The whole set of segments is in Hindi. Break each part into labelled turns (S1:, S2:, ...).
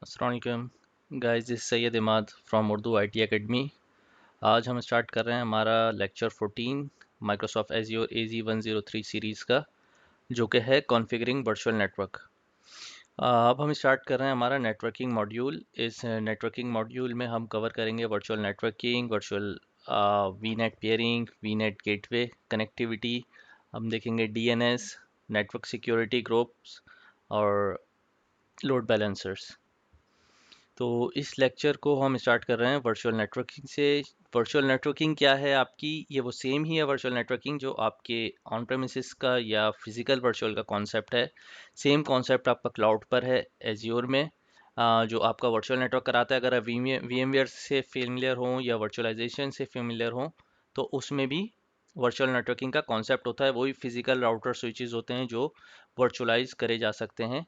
S1: अस्सलाम वालेकुम guys, this Syed Imad from Urdu IT academy. आज हम स्टार्ट कर रहे हैं हमारा lecture 14 Microsoft Azure AZ103 series का, जो कि है कॉन्फ़िगरिंग वर्चुअल नेटवर्क। अब हम स्टार्ट कर रहे हैं हमारा नेटवर्किंग मॉड्यूल। इस नेटवर्किंग मॉड्यूल में हम कवर करेंगे virtual networking, virtual वीनेट pairing, वीनेट gateway connectivity. हम देखेंगे DNS, नेटवर्क सिक्योरिटी ग्रुप्स और लोड बैलेंसर्स। तो इस लेक्चर को हम स्टार्ट कर रहे हैं वर्चुअल नेटवर्किंग से। वर्चुअल नेटवर्किंग क्या है आपकी? ये वो सेम ही है वर्चुअल नेटवर्किंग जो आपके ऑन प्रेमिसेस का या फिजिकल वर्चुअल का कॉन्सेप्ट है। सेम कॉन्सेप्ट आपका क्लाउड पर है एज्योर में। जो आपका वर्चुअल नेटवर्क कराता है, अगर आप VMware से फेमिलियर हो या वर्चुअलाइजेशन से फेमिलियर हो, तो उसमें भी वर्चुअल नेटवर्किंग का कॉन्सेप्ट होता है। वही फिजिकल राउटर स्विचेस होते हैं जो वर्चुअलाइज करे जा सकते हैं।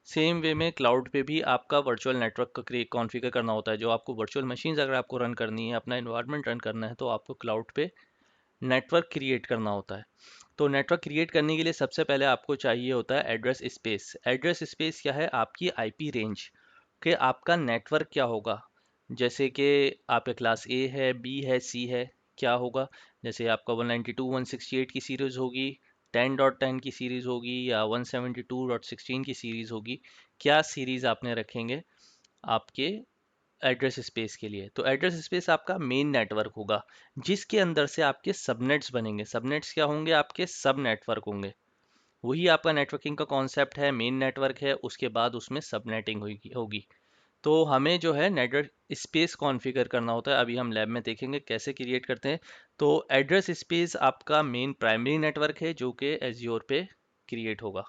S1: सेम वे में क्लाउड पे भी आपका वर्चुअल नेटवर्क का कॉन्फ़िगर करना होता है। जो आपको वर्चुअल मशीन्स अगर आपको रन करनी है, अपना इन्वायरमेंट रन करना है, तो आपको क्लाउड पे नेटवर्क क्रिएट करना होता है। तो नेटवर्क क्रिएट करने के लिए सबसे पहले आपको चाहिए होता है एड्रेस स्पेस। एड्रेस स्पेस क्या है? आपकी आईपी रेंज कि आपका नेटवर्क क्या होगा। जैसे कि आपके क्लास ए है, बी है, सी है, क्या होगा? जैसे आपका 192.168 की सीरीज़ होगी, 10.10 की सीरीज़ होगी, या 172.16 की सीरीज़ होगी। क्या सीरीज़ आपने रखेंगे आपके एड्रेस स्पेस के लिए? तो एड्रेस स्पेस आपका मेन नेटवर्क होगा, जिसके अंदर से आपके सबनेट्स बनेंगे। सबनेट्स क्या होंगे? आपके सब नेटवर्क होंगे। वही आपका नेटवर्किंग का कॉन्सेप्ट है। मेन नेटवर्क है, उसके बाद उसमें सबनेटिंग होगी। तो हमें जो है नेटवर्क स्पेस कॉन्फ़िगर करना होता है। अभी हम लैब में देखेंगे कैसे क्रिएट करते हैं। तो एड्रेस स्पेस आपका मेन प्राइमरी नेटवर्क है जो कि एज्योर पे क्रिएट होगा।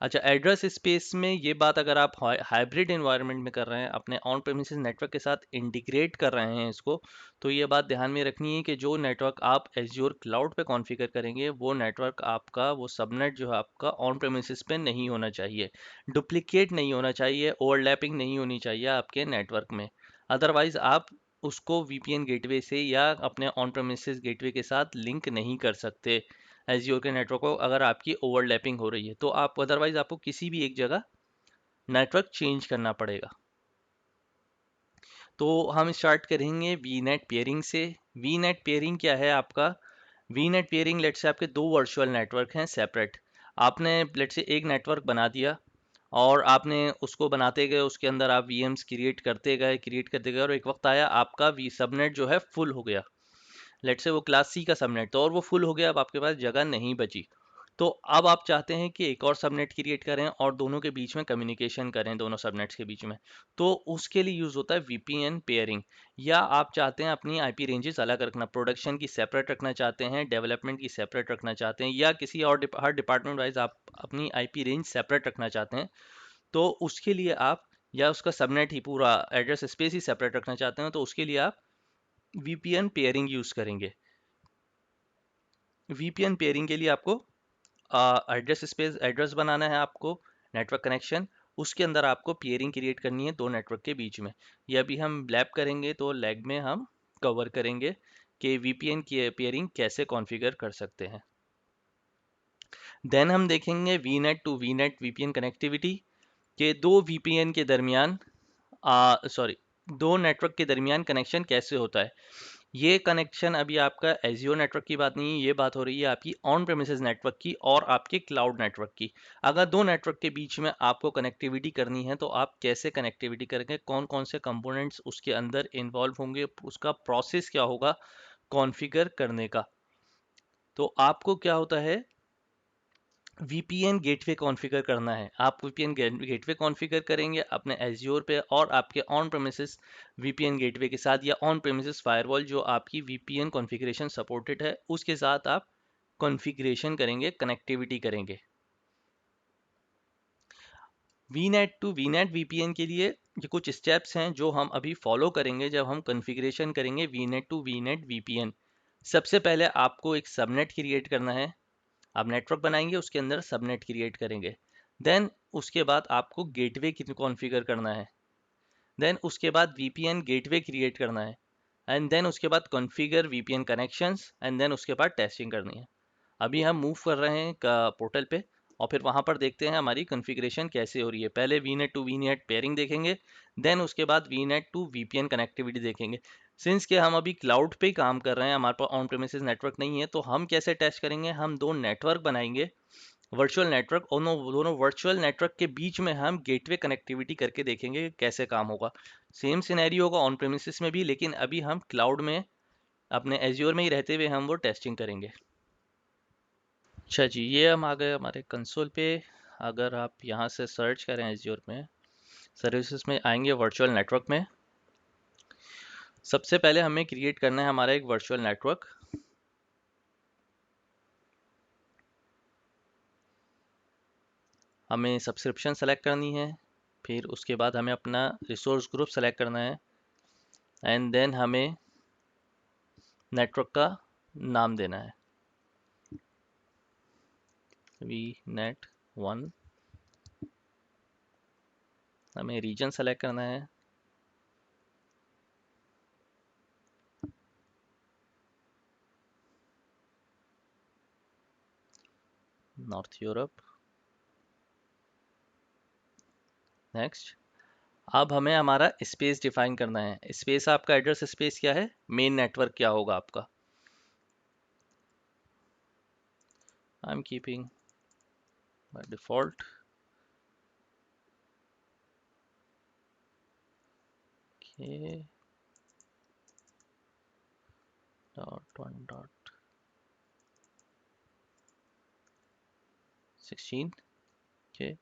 S1: अच्छा, एड्रेस स्पेस में ये बात अगर आप हाइब्रिड एनवायरनमेंट में कर रहे हैं, अपने ऑन प्रेमिसेस नेटवर्क के साथ इंटीग्रेट कर रहे हैं इसको, तो ये बात ध्यान में रखनी है कि जो नेटवर्क आप एज्योर क्लाउड पे कॉन्फ़िगर करेंगे, वो नेटवर्क आपका, वो सबनेट जो है आपका ऑन प्रेमिसेस पे नहीं होना चाहिए, डुप्लीकेट नहीं होना चाहिए, ओवरलैपिंग नहीं होनी चाहिए आपके नेटवर्क में। अदरवाइज आप उसको VPN गेटवे से या अपने ऑन प्रेमिसेस गेटवे के साथ लिंक नहीं कर सकते एज़्योर के नेटवर्क को, अगर आपकी ओवरलैपिंग हो रही है तो। आप अदरवाइज आपको किसी भी एक जगह नेटवर्क चेंज करना पड़ेगा। तो हम स्टार्ट करेंगे वीनेट पेयरिंग से। वीनेट पेयरिंग क्या है आपका? वीनेट पेयरिंग, लेट से आपके दो वर्चुअल नेटवर्क हैं सेपरेट। आपने लेट से एक नेटवर्क बना दिया और आपने उसको बनाते गए, उसके अंदर आप VMs क्रिएट करते गए, और एक वक्त आया आपका वी सबनेट जो है फुल हो गया। लेट से वो क्लास सी का सबनेट था और वो फुल हो गया, अब आपके पास जगह नहीं बची। तो अब आप चाहते हैं कि एक और सबनेट क्रिएट करें और दोनों के बीच में कम्युनिकेशन करें, दोनों सबनेट्स के बीच में। तो उसके लिए यूज़ होता है VPN पेयरिंग। या आप चाहते हैं अपनी आईपी रेंजेस अलग रखना, प्रोडक्शन की सेपरेट रखना चाहते हैं, डेवलपमेंट की सेपरेट रखना चाहते हैं, या किसी और हर डिपार्टमेंट वाइज आप अपनी आईपी रेंज सेपरेट रखना चाहते हैं, तो उसके लिए आप, या उसका सबनेट ही पूरा एड्रेस स्पेस ही सेपरेट रखना चाहते हैं, तो उसके लिए आप VPN पेयरिंग यूज़ करेंगे। VPN पेयरिंग के लिए आपको एड्रेस स्पेस एड्रेस बनाना है, आपको नेटवर्क कनेक्शन, उसके अंदर आपको पेयरिंग क्रिएट करनी है दो नेटवर्क के बीच में। ये अभी हम लैब करेंगे, तो लैब में हम कवर करेंगे कि VPN की पेयरिंग कैसे कॉन्फ़िगर कर सकते हैं। देन हम देखेंगे VNet to VNet VPN connectivity के दो VPN के दरमियान, सॉरी, दो नेटवर्क के दरमियान कनेक्शन कैसे होता है। ये कनेक्शन अभी आपका एजियो नेटवर्क की बात नहीं है, ये बात हो रही है आपकी ऑन प्रेमिसेस नेटवर्क की और आपके क्लाउड नेटवर्क की। अगर दो नेटवर्क के बीच में आपको कनेक्टिविटी करनी है, तो आप कैसे कनेक्टिविटी करेंगे, कौन कौन से कंपोनेंट्स उसके अंदर इन्वॉल्व होंगे, उसका प्रोसेस क्या होगा कॉन्फ़िगर करने का। तो आपको क्या होता है, VPN गेटवे कॉन्फ़िगर करना है। आप VPN गेटवे कॉन्फ़िगर करेंगे अपने एज़्योर पे और आपके ऑन प्रेमिसेस VPN गेटवे के साथ, या ऑन प्रेमिसेस फायरवॉल जो आपकी VPN कॉन्फ़िगरेशन सपोर्टेड है, उसके साथ आप कॉन्फ़िगरेशन करेंगे, कनेक्टिविटी करेंगे। VNet टू VNet VPN के लिए ये कुछ स्टेप्स हैं जो हम अभी फॉलो करेंगे जब हम कॉन्फ़िगरेशन करेंगे VNet टू VNet VPN। सबसे पहले आपको एक सबनेट क्रिएट करना है। आप नेटवर्क बनाएंगे, उसके अंदर सबनेट क्रिएट करेंगे। देन उसके बाद आपको गेटवे कॉन्फ़िगर करना है। देन उसके बाद VPN गेटवे क्रिएट करना है। एंड देन उसके बाद configure VPN connections, and then उसके बाद टेस्टिंग करनी है। अभी हम मूव कर रहे हैं पोर्टल पे और फिर वहाँ पर देखते हैं हमारी कॉन्फ़िगरेशन कैसे हो रही है। पहले वीनेट टू वीनेट पेयरिंग देखेंगे, देन उसके बाद वीनेट टू वीपीएन कनेक्टिविटी देखेंगे। सिंस कि हम अभी क्लाउड पे काम कर रहे हैं, हमारे पास ऑन प्रेमिसेस नेटवर्क नहीं है, तो हम कैसे टेस्ट करेंगे, हम दो नेटवर्क बनाएंगे, वर्चुअल नेटवर्क, और दोनों वर्चुअल नेटवर्क के बीच में हम गेटवे कनेक्टिविटी करके देखेंगे कि कैसे काम होगा। सेम सिनेरियो होगा ऑन प्रेमिसेस में भी, लेकिन अभी हम क्लाउड में अपने एज्योर में ही रहते हुए हम वो टेस्टिंग करेंगे। अच्छा जी, ये हम आ गए हमारे कंसोल पे। अगर आप यहाँ से सर्च करें एज्योर में, सर्विसेज में आएंगे, वर्चुअल नेटवर्क में सबसे पहले हमें क्रिएट करना है हमारा एक वर्चुअल नेटवर्क। हमें सब्सक्रिप्शन सेलेक्ट करनी है, फिर उसके बाद हमें अपना रिसोर्स ग्रुप सेलेक्ट करना है, एंड देन हमें नेटवर्क का नाम देना है, वी नेट 1। हमें रीजन सेलेक्ट करना है, नॉर्थ यूरोप। नेक्स्ट, अब हमें हमारा स्पेस डिफाइन करना है। स्पेस आपका एड्रेस स्पेस क्या है, मेन नेटवर्क क्या होगा आपका। I am keeping by default के डॉट 1.16 के।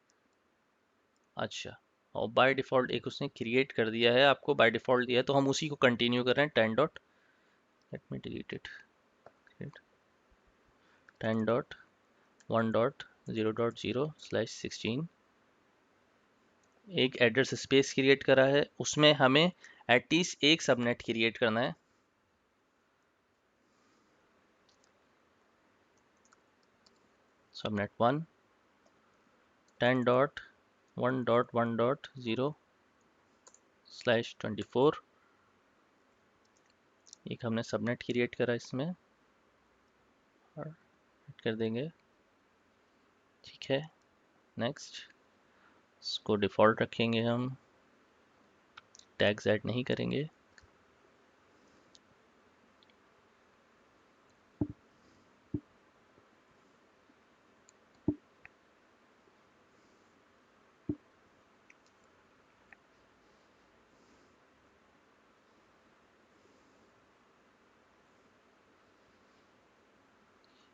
S1: अच्छा, और बाय डिफ़ॉल्ट एक उसने क्रिएट कर दिया है, आपको बाय डिफ़ॉल्ट दिया है, तो हम उसी को कंटिन्यू कर रहे हैं। 10 dot, let me delete it, 10 dot 1.0.0/16। एक एड्रेस स्पेस क्रिएट करा है, उसमें हमें एटलीस्ट एक सबनेट क्रिएट करना है। सबनेट 1 10.1.1.0/24। एक हमने सबनेट क्रिएट करा इसमें, और कर देंगे, ठीक है। नेक्स्ट, इसको डिफ़ॉल्ट रखेंगे, हम टैग्स ऐड नहीं करेंगे।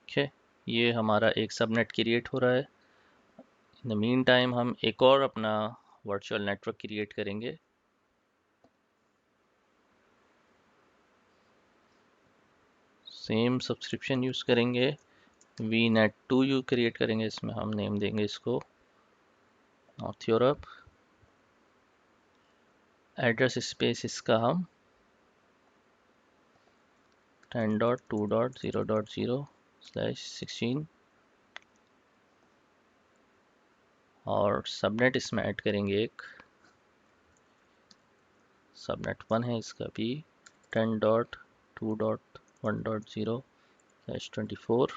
S1: ठीक है, ये हमारा एक सबनेट क्रिएट हो रहा है। इन द मीन टाइम हम एक और अपना वर्चुअल नेटवर्क क्रिएट करेंगे। सेम सब्सक्रिप्शन यूज़ करेंगे, वी नेट 2 यू क्रिएट करेंगे, इसमें हम नेम देंगे इसको नॉर्थ यूरोप। एड्रेस स्पेस इसका हम 10.2.0.0/16, और सबनेट इसमें ऐड करेंगे एक, सबनेट 1 है इसका भी, 10.2.1.0/24।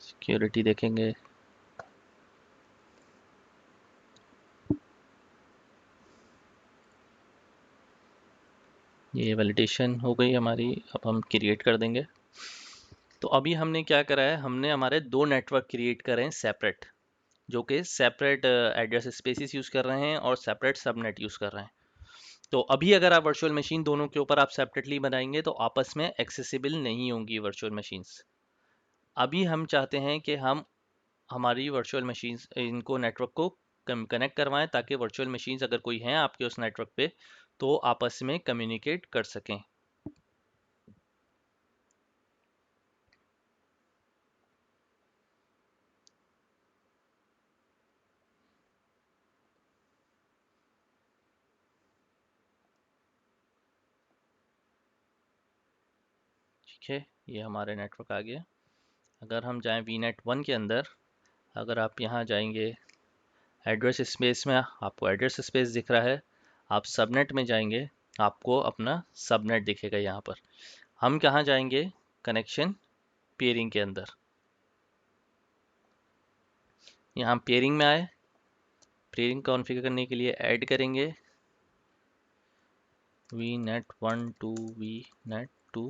S1: सिक्योरिटी देखेंगे, ये वैलिडेशन हो गई हमारी। अब हम क्रिएट कर देंगे। तो अभी हमने क्या करा है, हमने हमारे दो नेटवर्क क्रिएट करे हैं सेपरेट, जो कि सेपरेट एड्रेस स्पेसिस यूज़ कर रहे हैं और सेपरेट सबनेट यूज़ कर रहे हैं। तो अभी अगर आप वर्चुअल मशीन दोनों के ऊपर आप सेपरेटली बनाएंगे तो आपस में एक्सेसिबल नहीं होंगी वर्चुअल मशीन्स। अभी हम चाहते हैं कि हम हमारी वर्चुअल मशीन्स इनको नेटवर्क को कनेक्ट करवाएं, ताकि वर्चुअल मशीन्स अगर कोई हैं आपके उस नेटवर्क पे तो आपस में कम्युनिकेट कर सकें। ठीक है, ये हमारे नेटवर्क आ गया। अगर हम जाएं वीनेट 1 के अंदर, अगर आप यहाँ जाएंगे एड्रेस स्पेस में, आपको एड्रेस स्पेस दिख रहा है, आप सबनेट में जाएंगे, आपको अपना सबनेट दिखेगा यहाँ पर। हम कहाँ जाएंगे? कनेक्शन पेयरिंग के अंदर। यहाँ पेयरिंग में आए, पेयरिंग कॉन्फ़िगर करने के लिए ऐड करेंगे vnet1 to vnet2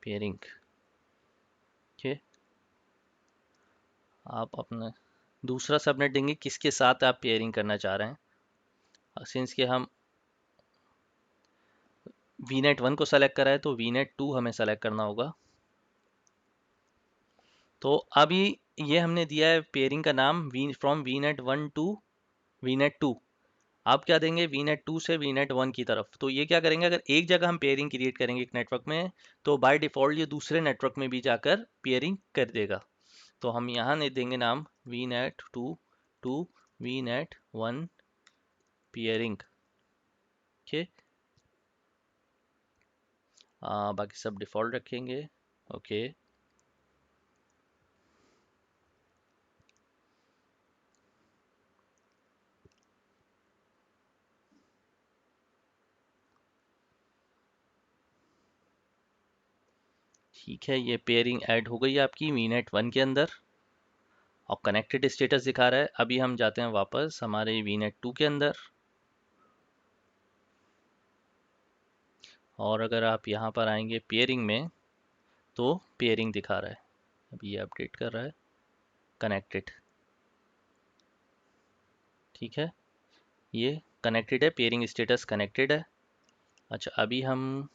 S1: पेयरिंग के। आप अपना दूसरा सबनेट देंगे किसके साथ आप पेयरिंग करना चाह रहे हैं। सिंस के हम vnet1 को सेलेक्ट करा है तो vnet2 हमें सेलेक्ट करना होगा। तो अभी ये हमने दिया है पेयरिंग का नाम फ्रॉम vnet1 टू vnet2। आप क्या देंगे vnet2 से vnet1 की तरफ। तो ये क्या करेंगे, अगर एक जगह हम पेयरिंग क्रिएट करेंगे एक नेटवर्क में, तो बाय डिफ़ॉल्ट ये दूसरे नेटवर्क में भी जाकर पेयरिंग कर देगा। तो हम यहाँ नहीं देंगे नाम vnet2 टू vnet1 पेयरिंग के। बाकी सब डिफ़ॉल्ट रखेंगे। ओके। ठीक है, ये पेयरिंग ऐड हो गई आपकी vnet1 के अंदर और कनेक्टेड स्टेटस दिखा रहा है। अभी हम जाते हैं वापस हमारे vnet2 के अंदर, और अगर आप यहाँ पर आएंगे पेयरिंग में तो पेयरिंग दिखा रहा है। अभी ये अपडेट कर रहा है, कनेक्टेड। ठीक है, ये कनेक्टेड है, पेयरिंग स्टेटस कनेक्टेड है। अच्छा, अभी हम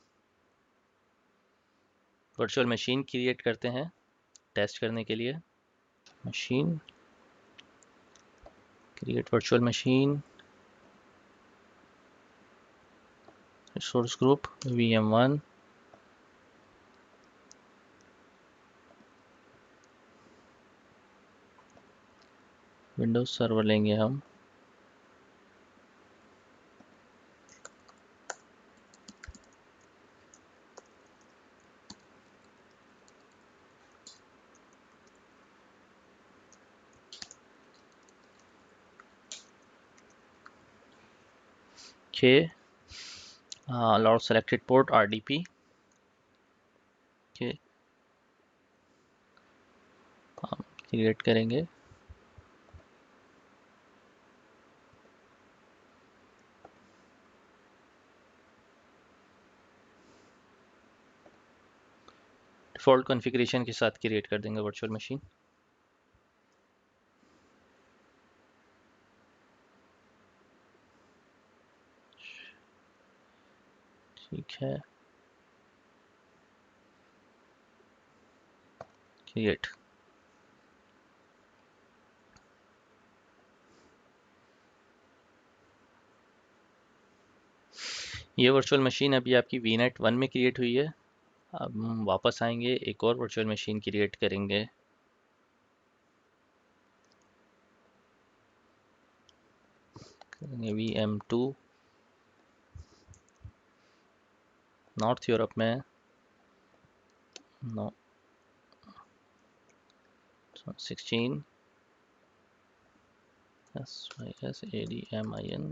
S1: वर्चुअल मशीन क्रिएट करते हैं टेस्ट करने के लिए। Machine create virtual machine, source group vm1, Windows server लेंगे हम। के लॉट सेलेक्टेड पोर्ट RDP के हम क्रिएट करेंगे। डिफ़ॉल्ट कॉन्फ़िगरेशन के साथ क्रिएट कर देंगे वर्चुअल मशीन। ठीक है, क्रिएट। ये वर्चुअल मशीन अभी आपकी vnet1 में क्रिएट हुई है। अब हम वापस आएंगे, एक और वर्चुअल मशीन क्रिएट करेंगे। vm2 नॉर्थ यूरोप में, नो 16 SYSADMIN।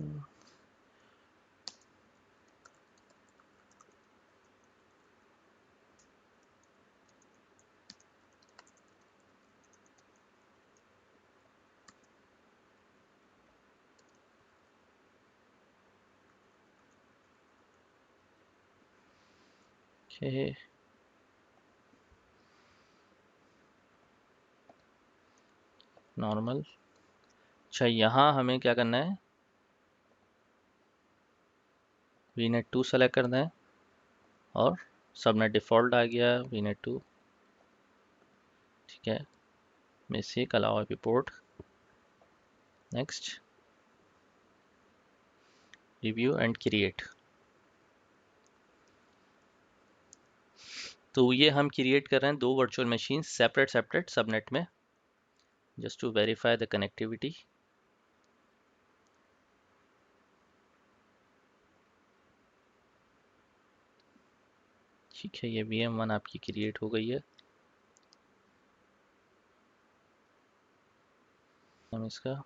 S1: Okay, normal. अच्छा, यहाँ हमें क्या करना है, vnet2 सेलेक्ट करना है और सबनेट डिफ़ॉल्ट आ गया vnet2। ठीक है, basic allow IP port, next, review and create. तो ये हम क्रिएट कर रहे हैं दो virtual machine separate separate subnet में, just to verify the connectivity. ठीक है, ये vm1 आपकी क्रिएट हो गई है। इसका।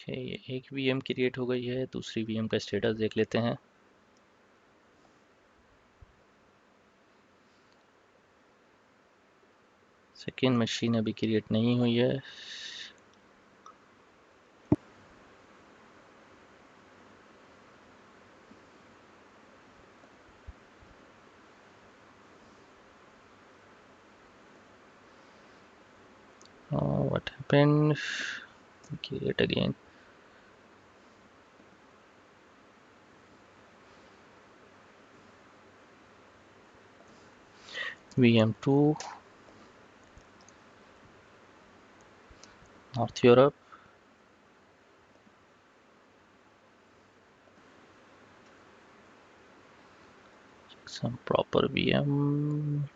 S1: ये एक वीएम क्रिएट हो गई है, दूसरी वीएम का स्टेटस देख लेते हैं। सेकेंड मशीन अभी क्रिएट नहीं हुई है। What happened? Create again. VM2, North Europe. Some proper VM.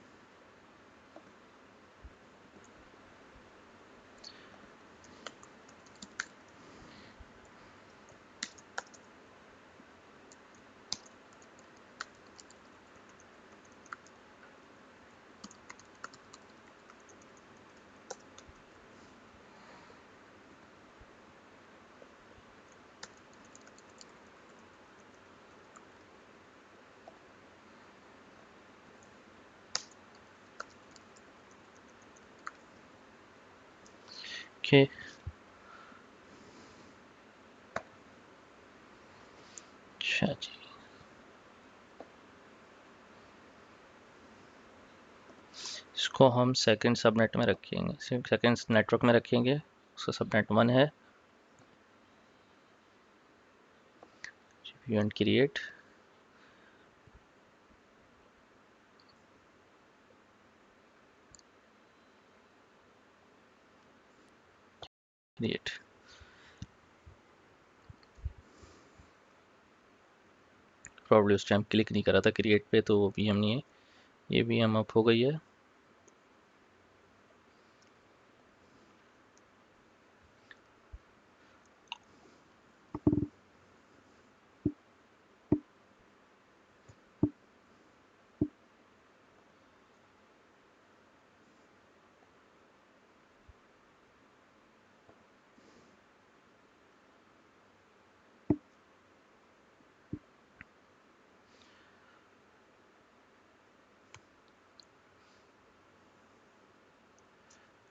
S1: Okay. अच्छा जी, इसको हम सेकंड सबनेट में रखेंगे, सेकंड नेटवर्क में रखेंगे। उसका सबनेट 1 है। event create, create। प्रॉब्लम उस टाइम क्लिक नहीं करा था क्रिएट पे, तो वो वीएम नहीं है। ये वीएम अप हो गई है।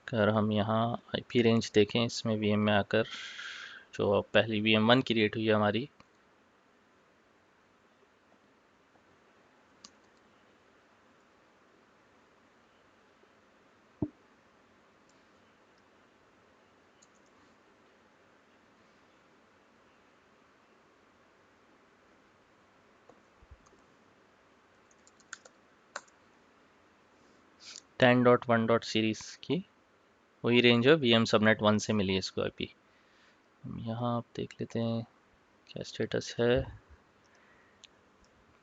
S1: अगर हम यहाँ आईपी रेंज देखें इसमें वीएम में आकर, जो पहली VM1 क्रिएट हुई है हमारी, ten dot one dot series की वही रेंज है, वीएम सबनेट 1 से मिली है इसको आईपी। हम यहाँ आप देख लेते हैं क्या स्टेटस है।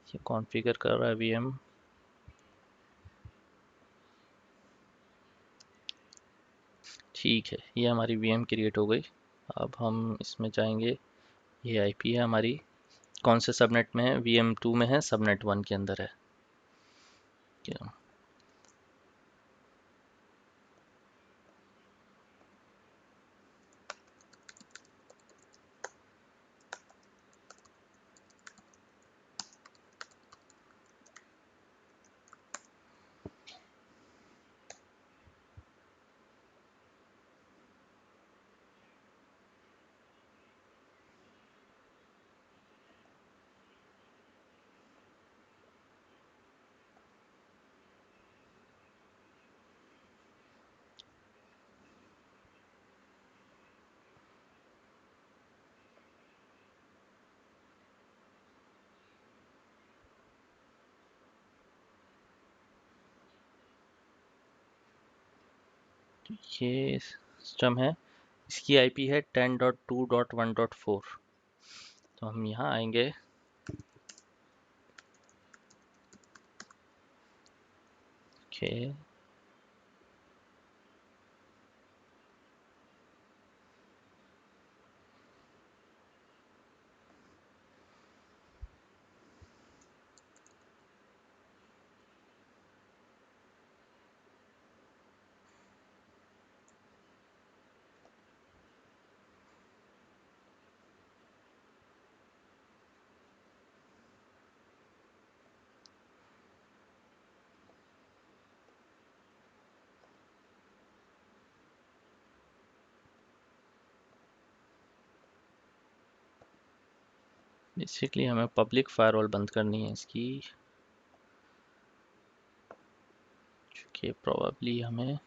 S1: ये कॉन्फ़िगर कर रहा है वीएम। ठीक है, ये हमारी वीएम क्रिएट हो गई। अब हम इसमें जाएंगे। ये आईपी है हमारी, कौन से सबनेट में है? VM2 में है, सबनेट 1 के अंदर है। क्या ये सिस्टम है, इसकी आईपी है 10.2.1.4। तो हम यहाँ आएंगे, ओके, बेसिकली हमें पब्लिक फायरवॉल बंद करनी है इसकी, कि प्रोबेबली हमें,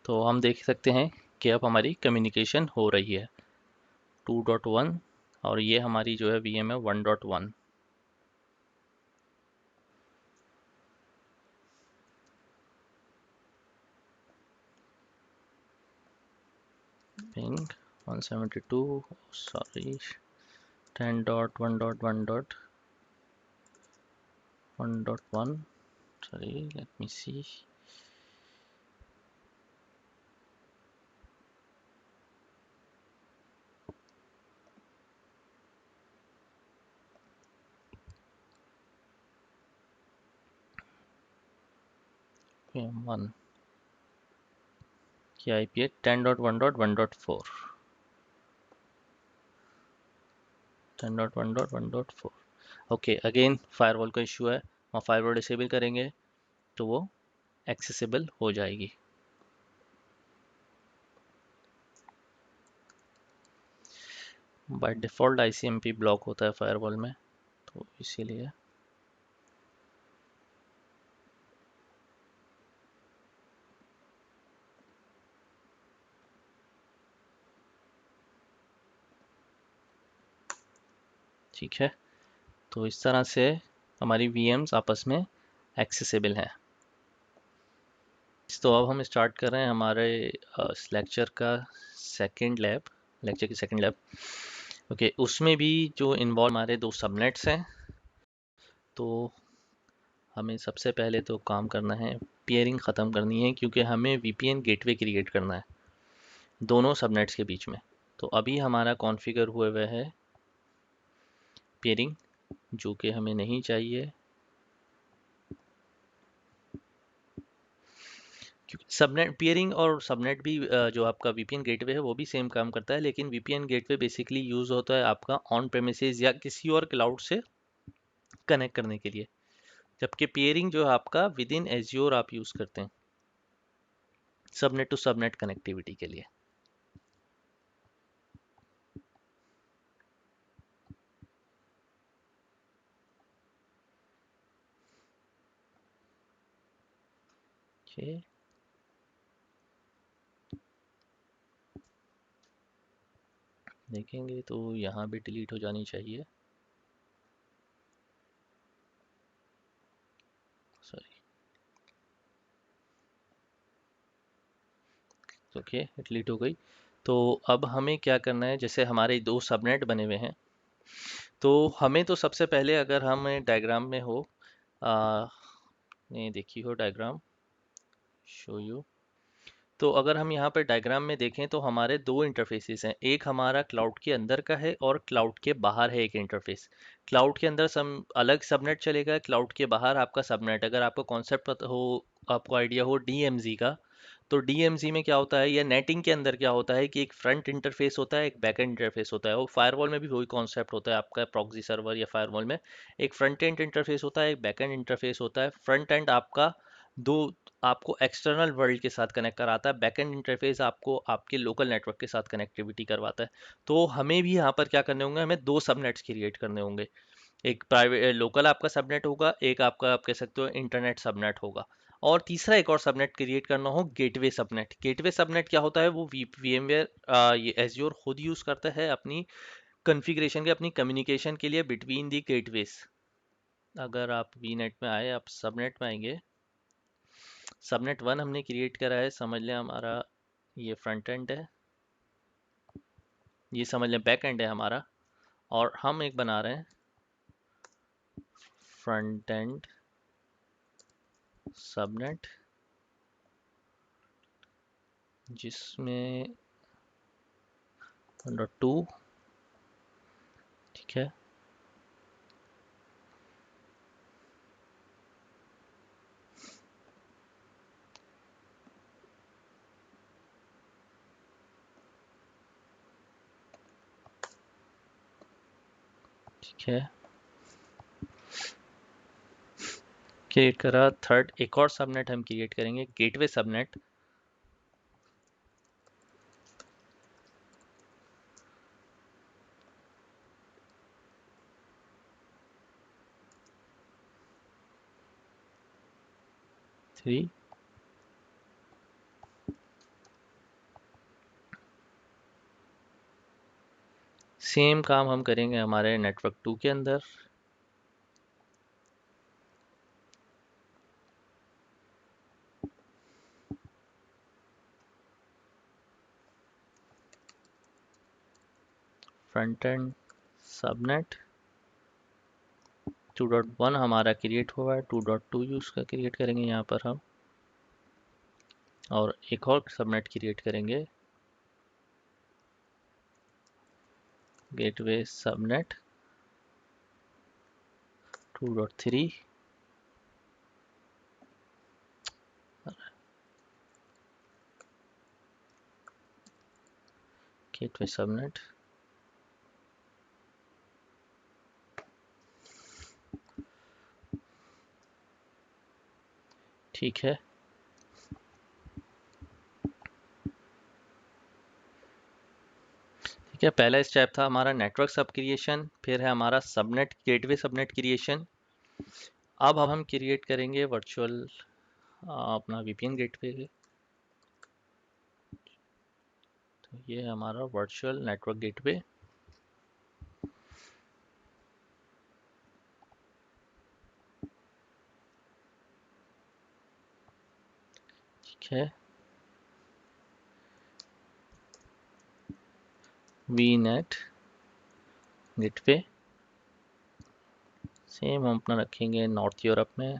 S1: तो हम देख सकते हैं कि अब हमारी कम्युनिकेशन हो रही है 2.1, और ये हमारी जो है वीएम है 1.1। Ping 172, sorry, 10.1.1.1.1, sorry, let me see, PM1 की आईपी है 10.1.1.4, 10.1.1.4। ओके, अगेन फायरवॉल का इशू है, हम फायरवॉल डिसेबल करेंगे तो वो एक्सेसिबल हो जाएगी। बाय डिफ़ॉल्ट आईसीएमपी ब्लॉक होता है फायरवॉल में, तो इसीलिए ठीक है। तो इस तरह से हमारी वीएम्स आपस में एक्सेसिबल हैं। तो अब हम स्टार्ट कर रहे हैं हमारे इस लेक्चर का सेकंड लैब, लेक्चर की सेकंड लैब। ओके, उसमें भी जो इन्वॉल्व हमारे दो सबनेट्स हैं, तो हमें सबसे पहले तो काम करना है, पेयरिंग ख़त्म करनी है, क्योंकि हमें वीपीएन गेटवे क्रिएट करना है दोनों सबनेट्स के बीच में। तो अभी हमारा कॉन्फ़िगर हुआ हुआ है पेयरिंग, जो कि हमें नहीं चाहिए, क्योंकि सबनेट पेयरिंग और सबनेट भी जो आपका वीपीएन गेटवे है वो भी सेम काम करता है, लेकिन वीपीएन गेटवे बेसिकली यूज़ होता है आपका ऑन प्रेमिसेस या किसी और क्लाउड से कनेक्ट करने के लिए, जबकि पेयरिंग जो है आपका विद इन एज्योर आप यूज़ करते हैं सबनेट टू सबनेट कनेक्टिविटी के लिए। ओके, देखेंगे तो यहाँ भी डिलीट हो जानी चाहिए, सॉरी, ओके, डिलीट हो गई। तो अब हमें क्या करना है, जैसे हमारे दो सबनेट बने हुए हैं, तो हमें तो सबसे पहले, अगर हम डायग्राम में हो, आ, ने देखी हो डायग्राम, शो यू, तो अगर हम यहाँ पर डायग्राम में देखें तो हमारे दो इंटरफेसेस हैं, एक हमारा क्लाउड के अंदर का है और क्लाउड के बाहर है एक इंटरफेस। क्लाउड के अंदर सम अलग सबनेट चलेगा, क्लाउड के बाहर आपका सबनेट। अगर आपको कॉन्सेप्ट पता हो, आपको आइडिया हो डीएमजी का, तो डीएमजी में क्या होता है, या नेटिंग के अंदर क्या होता है कि एक फ्रंट इंटरफेस होता है, एक बैक एंड इंटरफेस होता है। वो फायरवॉल में भी वही कॉन्सेप्ट होता है आपका, प्रॉक्सी सर्वर या फायरवॉल में एक फ्रंट एंड इंटरफेस होता है, एक बैक एंड इंटरफेस होता है। फ्रंट एंड आपका दो आपको एक्सटर्नल वर्ल्ड के साथ कनेक्ट कराता है, बैकएंड इंटरफेस आपको आपके लोकल नेटवर्क के साथ कनेक्टिविटी करवाता है। तो हमें भी यहाँ पर क्या करने होंगे, हमें दो सबनेट्स क्रिएट करने होंगे, एक प्राइवेट लोकल आपका सबनेट होगा, एक आपका आप कह सकते हो इंटरनेट सबनेट होगा, और तीसरा एक और सबनेट क्रिएट करना हो, गेटवे सबनेट। गेटवे सबनेट क्या होता है, वो VMware ये एज्योर खुद यूज़ करता है अपनी कॉन्फ़िगरेशन के, अपनी कम्युनिकेशन के लिए बिटवीन दी गेटवेज। अगर आप वीनेट में आए, आप सबनेट में आएंगे, सबनेट 1 हमने क्रिएट करा है, समझ लें हमारा ये फ्रंट एंड है, ये समझ लें बैक एंड है हमारा। और हम एक बना रहे हैं फ्रंट एंड सबनेट, जिसमें 1.2, ठीक है। ठीक है, क्रिएट करा। थर्ड एक और सबनेट हम क्रिएट करेंगे, गेटवे सबनेट। थ्री, सेम काम हम करेंगे हमारे नेटवर्क 2 के अंदर। फ्रंट एंड सबनेट 2.1 हमारा क्रिएट हुआ है, 2.2 यूज का क्रिएट करेंगे यहाँ पर हम, और एक और सबनेट क्रिएट करेंगे गेटवे सबनेट 2.3, गेटवे सबनेट। ठीक है, ठीक है। पहला स्टेप था हमारा नेटवर्क सब क्रिएशन, फिर है हमारा सबनेट गेटवे सबनेट क्रिएशन। अब हम क्रिएट करेंगे वर्चुअल अपना वीपीएन गेटवे। तो ये है हमारा वर्चुअल नेटवर्क गेटवे। ठीक है, वीनेट गेटवे सेम हम अपना रखेंगे नॉर्थ यूरोप में।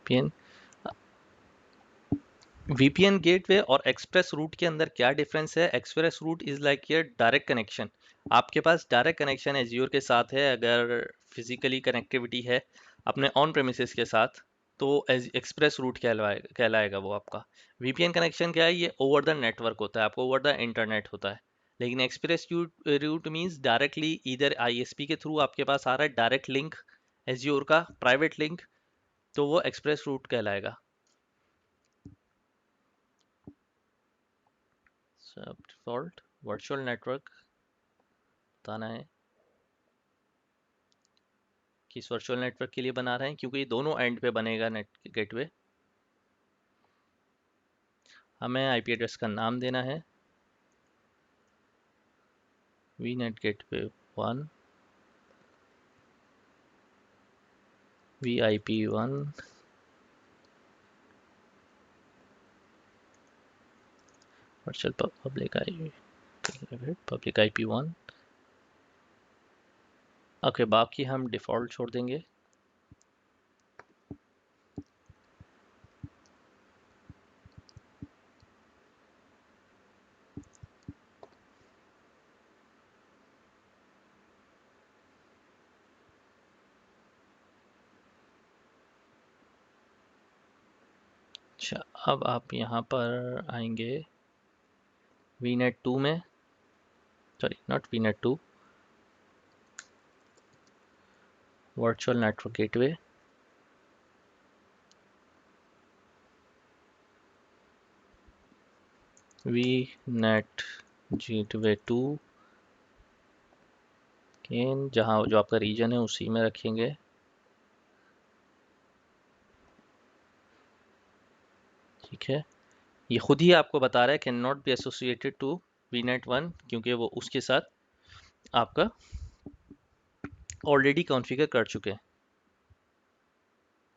S1: वीपीएन वीपीएन गेटवे और एक्सप्रेस रूट के अंदर क्या डिफरेंस है? एक्सप्रेस रूट इज लाइक ये डायरेक्ट कनेक्शन, आपके पास डायरेक्ट कनेक्शन एज्योर के साथ है। अगर फिजिकली कनेक्टिविटी है अपने ऑन प्रेमिसेस के साथ, तो एक्सप्रेस रूट कहलाएगा वो आपका। वीपीएन कनेक्शन क्या है? ये ओवर द नेटवर्क होता है, आपको ओवर द इंटरनेट होता है। लेकिन एक्सप्रेस रूट मीन्स डायरेक्टली इधर आईएसपी के थ्रू आपके पास आ रहा है डायरेक्ट लिंक, एज्योर का प्राइवेट लिंक, तो वो एक्सप्रेस रूट कहलाएगा। सब डिफॉल्ट वर्चुअल नेटवर्क बताना है, किस वर्चुअल नेटवर्क के लिए बना रहे हैं, क्योंकि ये दोनों एंड पे बनेगा नेट गेटवे। हमें आईपी एड्रेस का नाम देना है VNet gateway 1, V I P 1, virtual public I P 1। Okay, बाकी हम डिफ़ॉल्ट छोड़ देंगे। अच्छा, अब आप यहाँ पर आएंगे वी नेट 2 में, sorry not V net 2, virtual network gateway. V net gateway 2 केन, जहाँ जो आपका रीजन है उसी में रखेंगे। ठीक है, ये खुद ही आपको बता रहा है can not be associated to VNet 1, क्योंकि वो उसके साथ आपका ऑलरेडी कॉन्फ़िगर कर चुके हैं।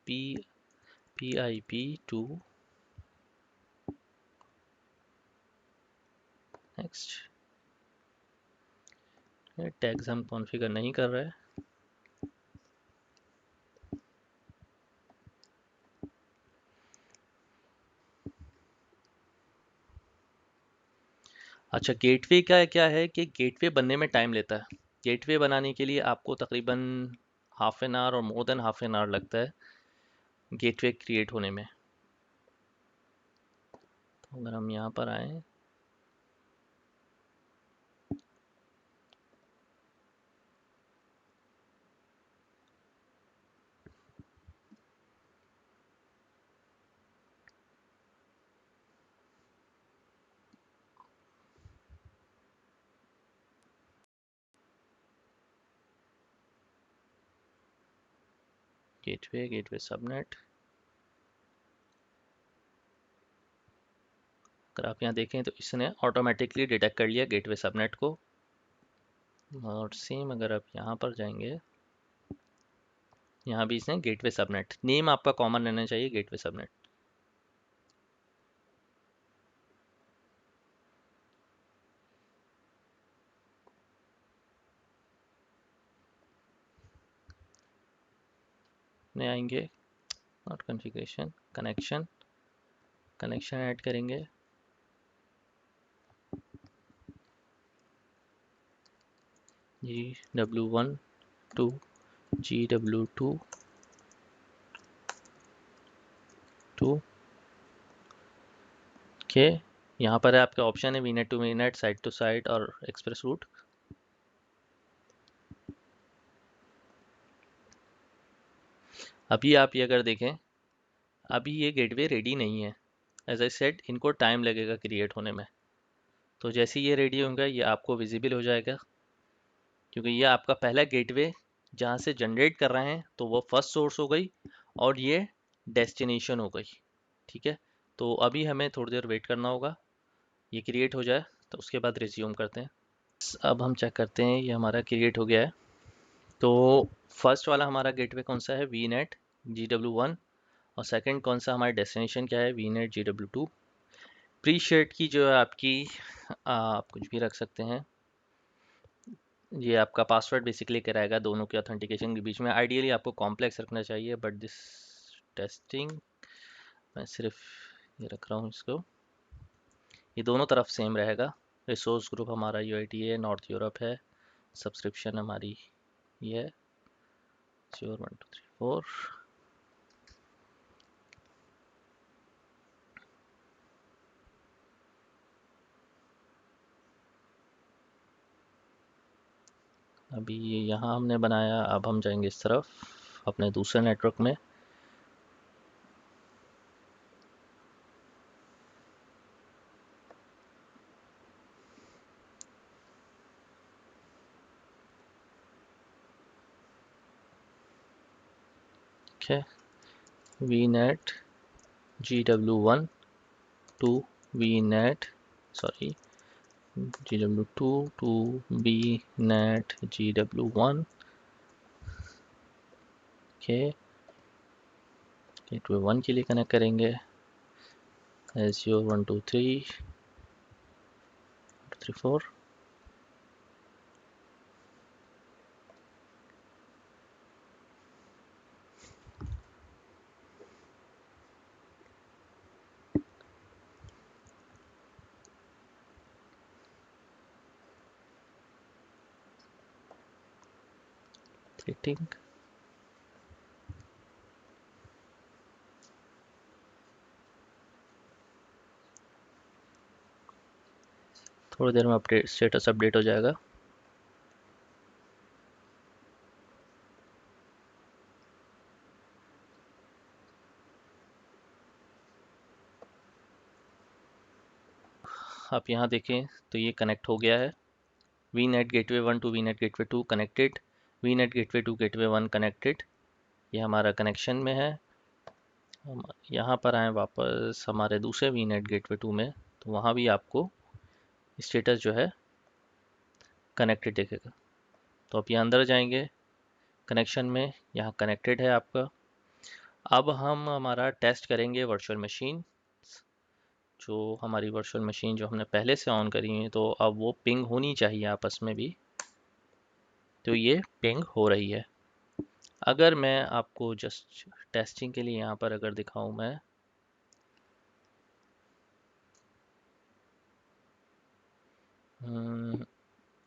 S1: PIP2 next. टैग्स हम कॉन्फ़िगर नहीं कर रहे। अच्छा, गेटवे का क्या है कि गेटवे बनने में टाइम लेता है। गेटवे बनाने के लिए आपको तकरीबन हाफ एन आवर और more than half an hour लगता है गेटवे क्रिएट होने में। तो अगर हम यहाँ पर आए, गेटवे सबनेट, अगर आप यहाँ देखें तो इसने ऑटोमेटिकली डिटेक्ट कर लिया गेटवे सबनेट को। और सेम अगर आप यहाँ पर जाएंगे, यहाँ भी इसने गेटवे सबनेट, नेम आपका कॉमन रहना चाहिए, गेटवे सबनेट। में आएंगे, not configuration, connection, connection add करेंगे। GW1 टू GW2 टू के। यहाँ पर है आपके ऑप्शन है VNet to VNet, site to site और एक्सप्रेस रूट। अभी आप ये अगर देखें, अभी ये गेटवे रेडी नहीं है। एज आई सेड, इनको टाइम लगेगा क्रिएट होने में। तो जैसे ही ये रेडी होगा ये आपको विजिबल हो जाएगा, क्योंकि ये आपका पहला गेटवे जहाँ से जनरेट कर रहे हैं तो वो फर्स्ट सोर्स हो गई और ये डेस्टिनेशन हो गई। ठीक है, तो अभी हमें थोड़ी देर वेट करना होगा, ये क्रिएट हो जाए तो उसके बाद रिज्यूम करते हैं। अब हम चेक करते हैं, ये हमारा क्रिएट हो गया है। तो फर्स्ट वाला हमारा गेटवे कौन सा है, वी नेट GW1। और सेकंड कौन सा हमारा डेस्टिनेशन क्या है, V net GW2। Pre shade की जो है आपकी, आप कुछ भी रख सकते हैं। ये आपका पासवर्ड बेसिकली कराएगा दोनों के ऑथेंटिकेशन के बीच में। आइडियली आपको कॉम्प्लेक्स रखना चाहिए, बट दिस टेस्टिंग मैं सिर्फ ये रख रहा हूँ इसको, ये दोनों तरफ सेम रहेगा। रिसोर्स ग्रुप हमारा UIT है, नॉर्थ यूरोप है। सब्सक्रिप्शन हमारी ये है 0123 4। अभी ये यहाँ हमने बनाया, अब हम जाएंगे इस तरफ अपने दूसरे नेटवर्क में। ठीक है, VNet GW1 to V net, sorry GW2 to V net GW1 के गेटवे 1 के लिए कनेक्ट करेंगे। Azure 1 2 3 3 4। रेटिंग थोड़ी देर में अपडेट, स्टेटस अपडेट हो जाएगा। आप यहाँ देखें तो ये कनेक्ट हो गया है। VNet gateway 1 to V net gateway 2 connected, VNet gateway 2 gateway 1 connected. ये हमारा कनेक्शन में है। हम यहाँ पर आए वापस हमारे दूसरे वी नेट गेटवे 2 में, तो वहाँ भी आपको स्टेटस जो है कनेक्टेड दिखेगा। तो आप यहाँ अंदर जाएंगे कनेक्शन में, यहाँ कनेक्टेड है आपका। अब हम हमारा टेस्ट करेंगे वर्चुअल मशीन। जो हमारी वर्चुअल मशीन जो हमने पहले से ऑन करी है, तो अब वो पिंग होनी चाहिए आपस में भी। तो ये पिंग हो रही है। अगर मैं आपको जस्ट टेस्टिंग के लिए यहाँ पर अगर दिखाऊं मैं,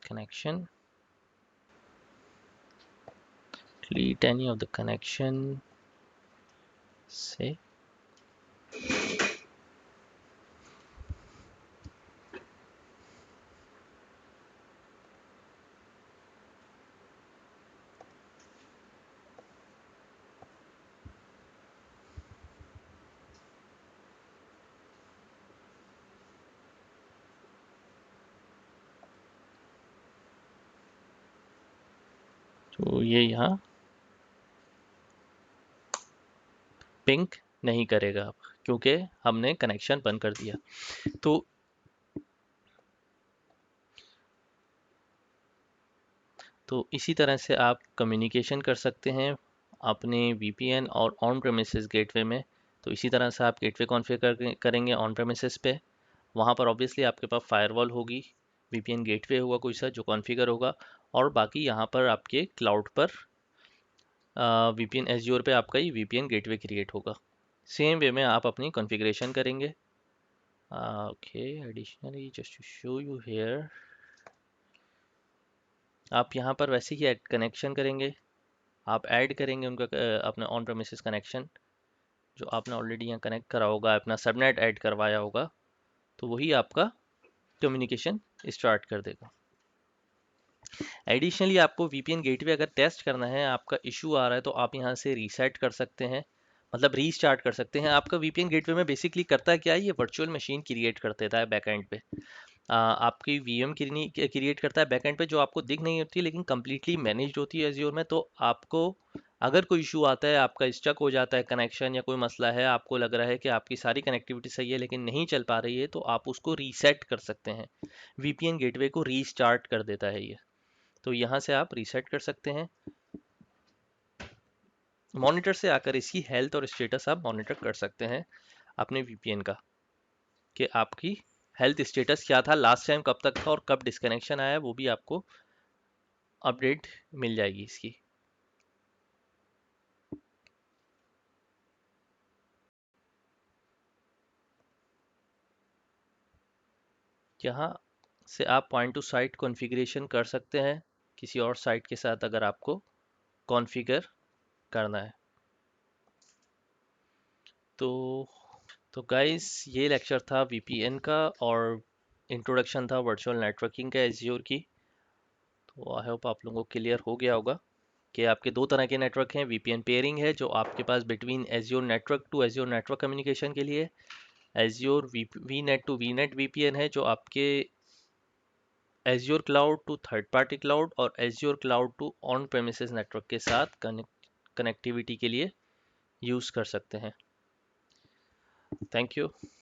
S1: connection, delete any of the connection से तो ये यहाँ पिंग नहीं करेगा अब, क्योंकि हमने कनेक्शन बंद कर दिया। तो इसी तरह से आप कम्युनिकेशन कर सकते हैं अपने वीपीएन और ऑन प्रेमिसेस गेटवे में। तो इसी तरह से आप गेटवे कॉन्फ़िगर करेंगे ऑन प्रेमिसेस पे। वहाँ पर ऑब्वियसली आपके पास फायरवॉल होगी, वीपीएन गेटवे होगा कोई सा जो कॉन्फ़िगर होगा, और बाकी यहाँ पर आपके क्लाउड पर वीपीएन एज्योर पे आपका ही वीपीएन गेटवे क्रिएट होगा। सेम वे में आप अपनी कॉन्फ़िगरेशन करेंगे। Okay, additionally just to show you here, आप यहाँ पर वैसे ही ऐड कनेक्शन करेंगे। आप ऐड करेंगे उनका अपना ऑन प्रेमिसेस कनेक्शन जो आपने ऑलरेडी यहाँ कनेक्ट करा होगा, अपना सबनेट ऐड करवाया होगा, तो वही आपका कम्युनिकेशन स्टार्ट कर देगा। एडिशनली आपको वीपीएन गेटवे अगर टेस्ट करना है, आपका इशू आ रहा है, तो आप यहाँ से रीसेट कर सकते हैं, मतलब रीस्टार्ट कर सकते हैं। आपका वीपीएन गेटवे में बेसिकली करता है क्या है, ये वर्चुअल मशीन क्रिएट कर देता है बैकएंड पे। आपकी वीएम क्रिएट करता है बैकएंड पे, जो आपको दिख नहीं होती लेकिन कंप्लीटली मैनेज्ड होती है एज्योर में। तो आपको अगर कोई इशू आता है, आपका स्टक हो जाता है कनेक्शन या कोई मसला है, आपको लग रहा है कि आपकी सारी कनेक्टिविटी सही है लेकिन नहीं चल पा रही है, तो आप उसको रीसेट कर सकते हैं। वीपीएन गेटवे को रीस्टार्ट कर देता है ये। तो यहाँ से आप रीसेट कर सकते हैं। मॉनिटर से आकर इसकी हेल्थ और स्टेटस आप मॉनिटर कर सकते हैं अपने वीपीएन का, कि आपकी हेल्थ स्टेटस क्या था, लास्ट टाइम कब तक था और कब डिस्कनेक्शन आया, वो भी आपको अपडेट मिल जाएगी इसकी। यहाँ से आप पॉइंट टू साइट कॉन्फ़िगरेशन कर सकते हैं किसी और साइट के साथ अगर आपको कॉन्फ़िगर करना है तो। गाइस, ये लेक्चर था वीपीएन का और इंट्रोडक्शन था वर्चुअल नेटवर्किंग का एज्योर की। तो आई होप आप लोगों को क्लियर हो गया होगा कि आपके दो तरह के नेटवर्क हैं। वीपीएन पेयरिंग है जो आपके पास between Azure network to Azure network communication के लिए, Azure V net to we net VPN है जो आपके Azure cloud to third party cloud और Azure cloud to on premises network के साथ कनेक्टिविटी के लिए यूज़ कर सकते हैं। Thank you.